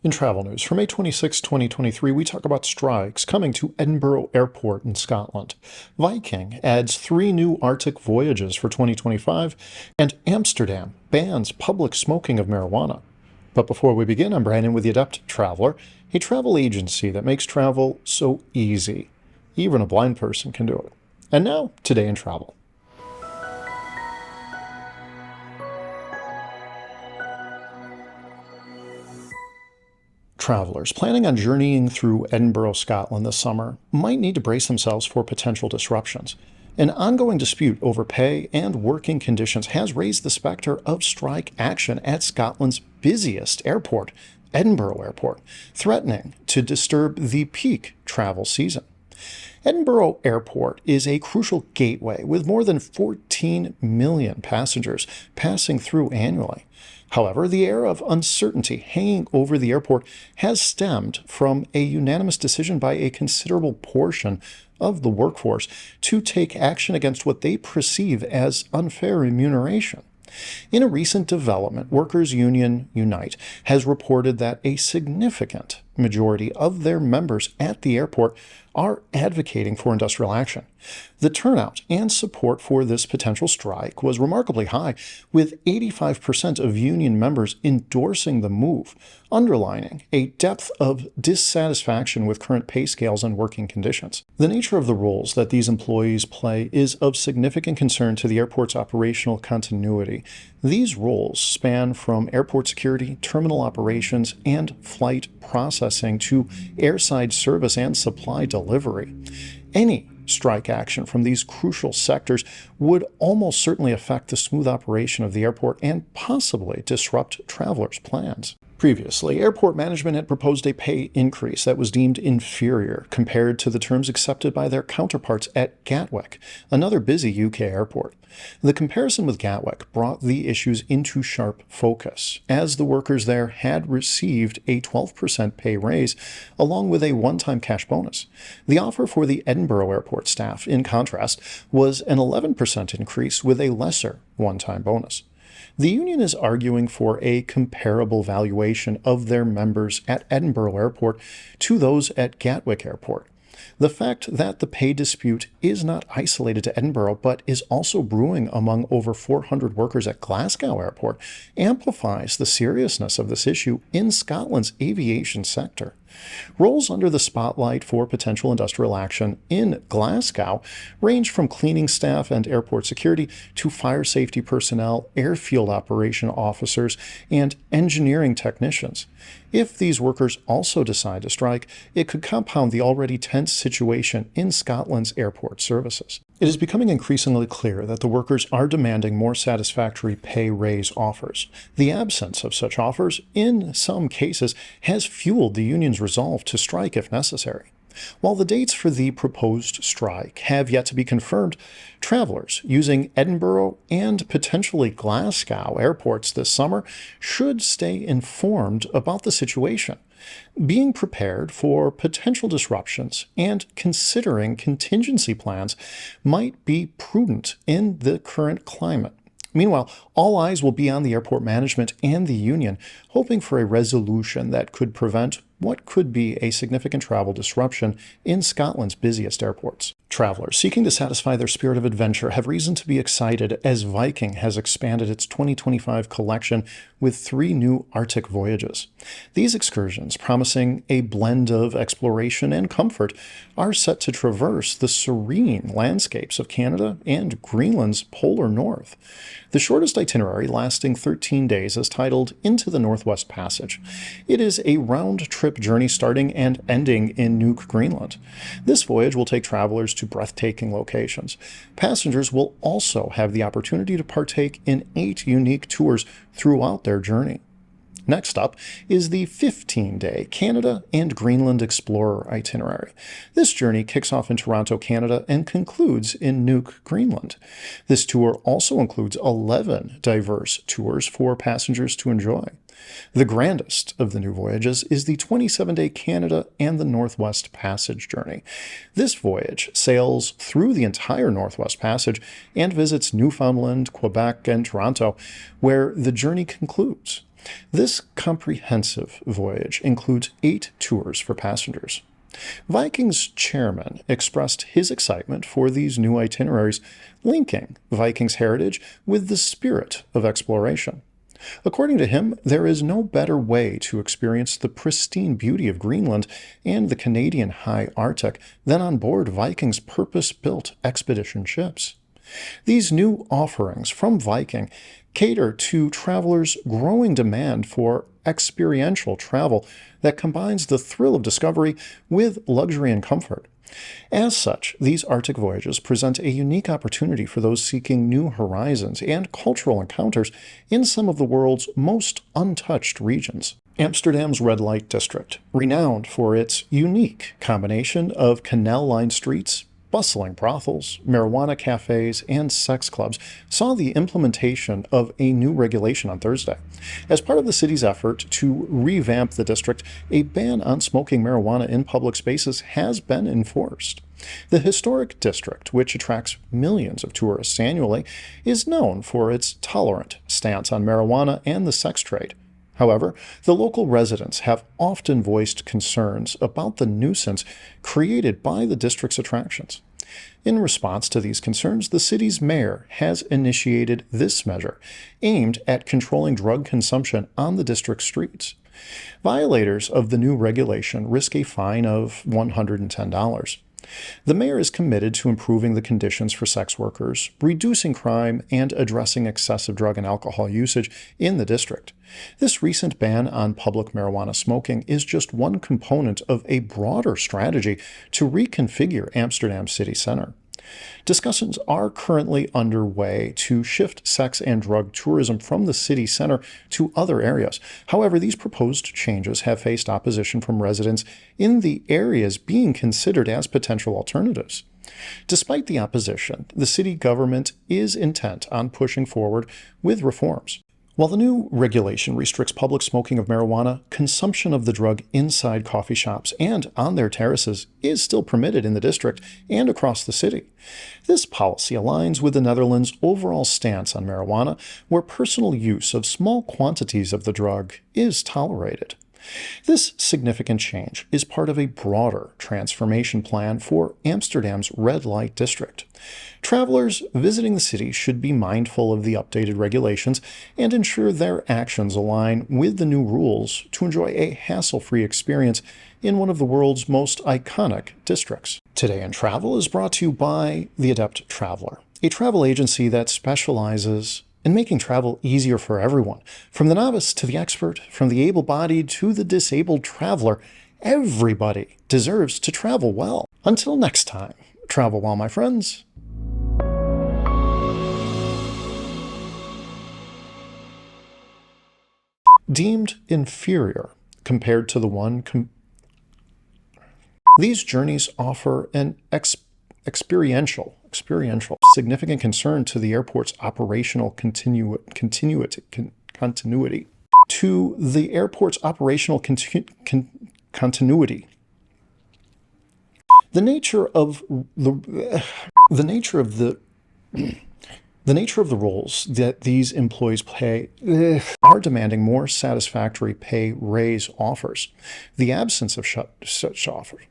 In travel news, for May 26, 2023, we talk about strikes coming to Edinburgh Airport in Scotland. Viking adds 3 new Arctic voyages for 2025, and Amsterdam bans public smoking of marijuana. But before we begin, I'm Brandon with The Adept Traveler, a travel agency that makes travel so easy. Even a blind person can do it. And now, today in travel. Travelers planning on journeying through Edinburgh, Scotland this summer might need to brace themselves for potential disruptions. An ongoing dispute over pay and working conditions has raised the specter of strike action at Scotland's busiest airport, Edinburgh Airport, threatening to disturb the peak travel season. Edinburgh Airport is a crucial gateway with more than 14 million passengers passing through annually. However, the air of uncertainty hanging over the airport has stemmed from a unanimous decision by a considerable portion of the workforce to take action against what they perceive as unfair remuneration. In a recent development, Workers' Union Unite has reported that a significant majority of their members at the airport are advocating for industrial action. The turnout and support for this potential strike was remarkably high, with 85% of union members endorsing the move, underlining a depth of dissatisfaction with current pay scales and working conditions. The nature of the roles that these employees play is of significant concern to the airport's operational continuity. These roles span from airport security, terminal operations, and flight processing to airside service and supply delivery. Any strike action from these crucial sectors would almost certainly affect the smooth operation of the airport and possibly disrupt travelers' plans. Previously, airport management had proposed a pay increase that was deemed inferior compared to the terms accepted by their counterparts at Gatwick, another busy UK airport. The comparison with Gatwick brought the issues into sharp focus, as the workers there had received a 12% pay raise along with a one-time cash bonus. The offer for the Edinburgh airport staff, in contrast, was an 11% increase with a lesser one-time bonus. The union is arguing for a comparable valuation of their members at Edinburgh Airport to those at Gatwick Airport. The fact that the pay dispute is not isolated to Edinburgh but is also brewing among over 400 workers at Glasgow Airport amplifies the seriousness of this issue in Scotland's aviation sector. Roles under the spotlight for potential industrial action in Glasgow range from cleaning staff and airport security to fire safety personnel, airfield operation officers, and engineering technicians. If these workers also decide to strike, it could compound the already tense situation in Scotland's airport services. It is becoming increasingly clear that the workers are demanding more satisfactory pay raise offers. The absence of such offers, in some cases, has fueled the union's resolve to strike if necessary. While the dates for the proposed strike have yet to be confirmed, travelers using Edinburgh and potentially Glasgow airports this summer should stay informed about the situation, being prepared for potential disruptions and considering contingency plans might be prudent in the current climate. Meanwhile, all eyes will be on the airport management and the union, hoping for a resolution that could prevent what could be a significant travel disruption in Scotland's busiest airports. Travelers seeking to satisfy their spirit of adventure have reason to be excited as Viking has expanded its 2025 collection with 3 new Arctic voyages. These excursions, promising a blend of exploration and comfort, are set to traverse the serene landscapes of Canada and Greenland's polar north. The shortest itinerary, lasting 13 days, is titled Into the Northwest Passage. It is a round-trip journey starting and ending in Nuuk, Greenland. This voyage will take travelers to breathtaking locations. Passengers will also have the opportunity to partake in 8 unique tours throughout their journey. Next up is the 15-day Canada and Greenland Explorer itinerary. This journey kicks off in Toronto, Canada, and concludes in Nuuk, Greenland. This tour also includes 11 diverse tours for passengers to enjoy. The grandest of the new voyages is the 27-day Canada and the Northwest Passage journey. This voyage sails through the entire Northwest Passage and visits Newfoundland, Quebec, and Toronto, where the journey concludes. This comprehensive voyage includes 8 tours for passengers. Viking's chairman expressed his excitement for these new itineraries, linking Viking's heritage with the spirit of exploration. According to him, there is no better way to experience the pristine beauty of Greenland and the Canadian high Arctic than on board Viking's purpose-built expedition ships. These new offerings from Viking cater to travelers' growing demand for experiential travel that combines the thrill of discovery with luxury and comfort. As such, these Arctic voyages present a unique opportunity for those seeking new horizons and cultural encounters in some of the world's most untouched regions. Amsterdam's red light district, renowned for its unique combination of canal-lined streets, bustling brothels, marijuana cafes, and sex clubs, saw the implementation of a new regulation on Thursday. As part of the city's effort to revamp the district, a ban on smoking marijuana in public spaces has been enforced. The historic district, which attracts millions of tourists annually, is known for its tolerant stance on marijuana and the sex trade. However, the local residents have often voiced concerns about the nuisance created by the district's attractions. In response to these concerns, the city's mayor has initiated this measure, aimed at controlling drug consumption on the district's streets. Violators of the new regulation risk a fine of $110. The mayor is committed to improving the conditions for sex workers, reducing crime, and addressing excessive drug and alcohol usage in the district. This recent ban on public marijuana smoking is just one component of a broader strategy to reconfigure Amsterdam city center. Discussions are currently underway to shift sex and drug tourism from the city center to other areas. However, these proposed changes have faced opposition from residents in the areas being considered as potential alternatives. Despite the opposition, the city government is intent on pushing forward with reforms. While the new regulation restricts public smoking of marijuana, consumption of the drug inside coffee shops and on their terraces is still permitted in the district and across the city. This policy aligns with the Netherlands' overall stance on marijuana, where personal use of small quantities of the drug is tolerated. This significant change is part of a broader transformation plan for Amsterdam's red light district. Travelers visiting the city should be mindful of the updated regulations and ensure their actions align with the new rules to enjoy a hassle-free experience in one of the world's most iconic districts. Today in Travel is brought to you by The Adept Traveler, a travel agency that specializes in making travel easier for everyone. From the novice to the expert, from the able-bodied to the disabled traveler, everybody deserves to travel well. Until next time, travel well, my friends. Deemed inferior compared to the one These journeys offer an experiential significant concern to the airport's operational continuity. To the airport's operational continuity. The nature of the roles that these employees play are demanding more satisfactory pay raise offers. The absence of such offers